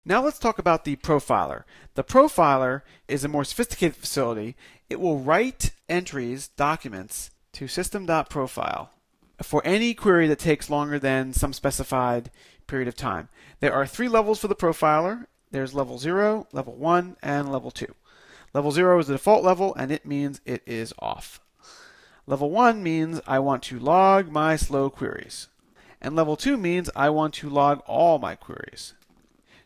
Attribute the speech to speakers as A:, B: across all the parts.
A: Now let's talk about the profiler. The profiler is a more sophisticated facility. It will write entries, documents, to system.profile for any query that takes longer than some specified period of time. There are 3 levels for the profiler. There's level 0, level 1, and level 2. Level 0 is the default level, and it means it is off. Level 1 means I want to log my slow queries. And level 2 means I want to log all my queries.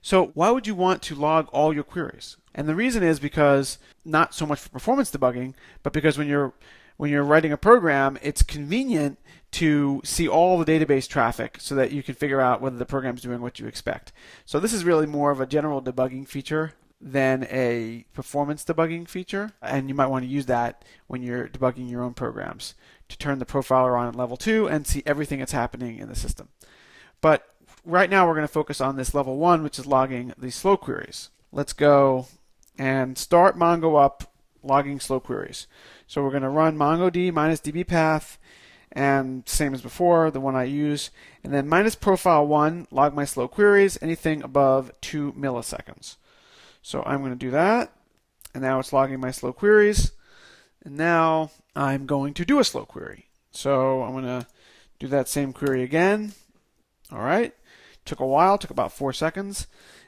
A: So why would you want to log all your queries? And the reason is because not so much for performance debugging, but because when you're writing a program, it's convenient to see all the database traffic so that you can figure out whether the program's doing what you expect. So this is really more of a general debugging feature than a performance debugging feature, and you might want to use that when you're debugging your own programs to turn the profiler on at level 2 and see everything that's happening in the system. But right now we're going to focus on this level 1, which is logging the slow queries. Let's go and start Mongo up logging slow queries. So we're going to run mongod minus dbpath, and same as before, the one I use, and then minus profile1, log my slow queries, anything above 2 milliseconds. So I'm going to do that, and now it's logging my slow queries, and now I'm going to do a slow query. So I'm going to do that same query again. All right, took a while, took about 4 seconds,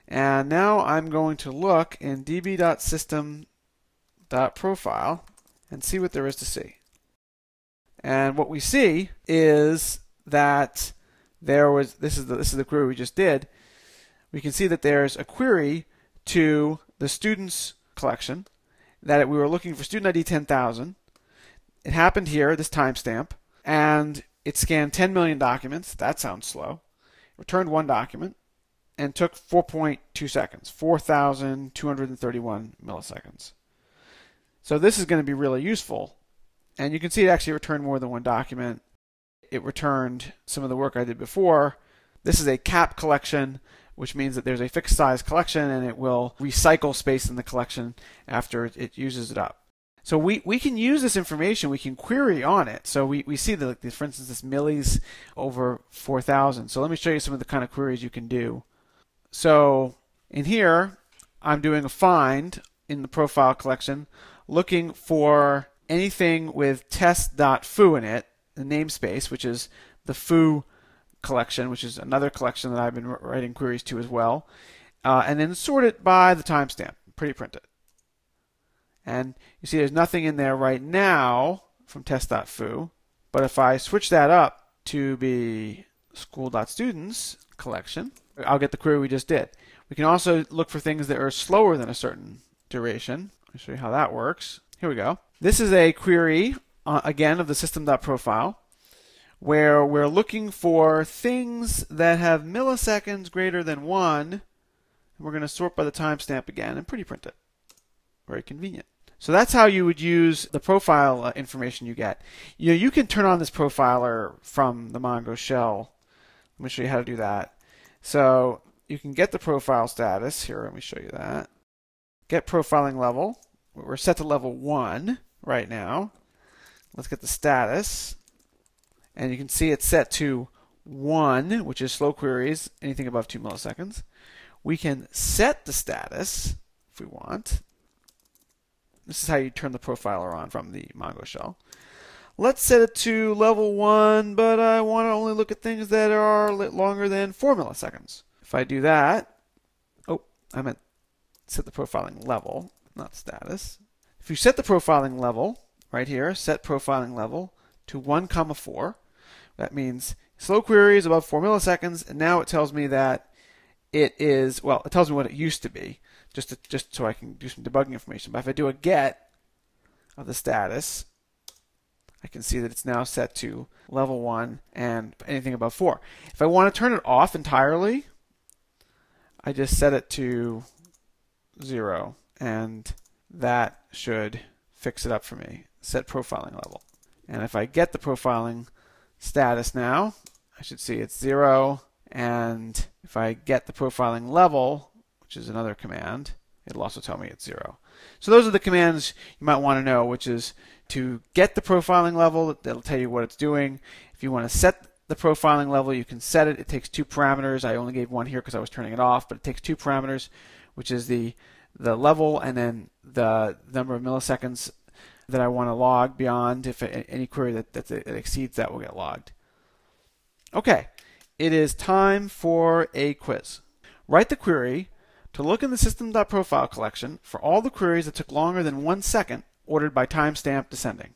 A: and now I'm going to look in db.system.profile and see what there is to see. And what we see is that this is the query we just did. We can see that there's a query to the students collection, that we were looking for student ID 10,000. It happened here, this timestamp, and it scanned 10 million documents. That sounds slow. Returned 1 document and took 4.2 seconds, 4,231 milliseconds. So this is going to be really useful. And you can see it actually returned more than 1 document. It returned some of the work I did before. This is a cap collection, which means that there's a fixed size collection and it will recycle space in the collection after it uses it up. So we can use this information, we can query on it. So we see that, for instance, this millis over 4,000. So let me show you some of the kind of queries you can do. So in here, I'm doing a find in the profile collection, looking for anything with test.foo in it, the namespace, which is the foo collection, which is another collection that I've been writing queries to as well, and then sort it by the timestamp, pretty print it. And you see there's nothing in there right now from test.foo, but if I switch that up to be school.students collection, I'll get the query we just did. We can also look for things that are slower than a certain duration. Let me show you how that works. Here we go. This is a query, again, of the system.profile, where we're looking for things that have milliseconds greater than 1, and we're going to sort by the timestamp again and pretty print it. Very convenient. So that's how you would use the profile information you get. You can turn on this profiler from the Mongo shell. Let me show you how to do that. So you can get the profile status. Here, let me show you that. Get profiling level. We're set to level 1 right now. Let's get the status. And you can see it's set to 1, which is slow queries, anything above 2 milliseconds. We can set the status if we want. This is how you turn the profiler on from the Mongo shell. Let's set it to level 1, but I want to only look at things that are longer than 4 milliseconds. If I do that, I meant set the profiling level, not status. If you set the profiling level, right here, set profiling level to 1,4, that means slow queries above 4 milliseconds, and now it tells me that it is, well, it tells me what it used to be, just so I can do some debugging information. But if I do a get of the status, I can see that it's now set to level 1 and anything above 4. If I want to turn it off entirely, I just set it to 0, and that should fix it up for me. Set profiling level. And if I get the profiling status now, I should see it's 0. And if I get the profiling level, which is another command, it'll also tell me it's 0. So those are the commands you might want to know, which is to get the profiling level, that'll tell you what it's doing. If you want to set the profiling level, you can set it. It takes 2 parameters. I only gave one here because I was turning it off, but it takes 2 parameters, which is the level and then the number of milliseconds that I want to log beyond. If any query that exceeds that will get logged. Okay, it is time for a quiz. Write the query to look in the system.profile collection for all the queries that took longer than 1 second ordered by timestamp descending.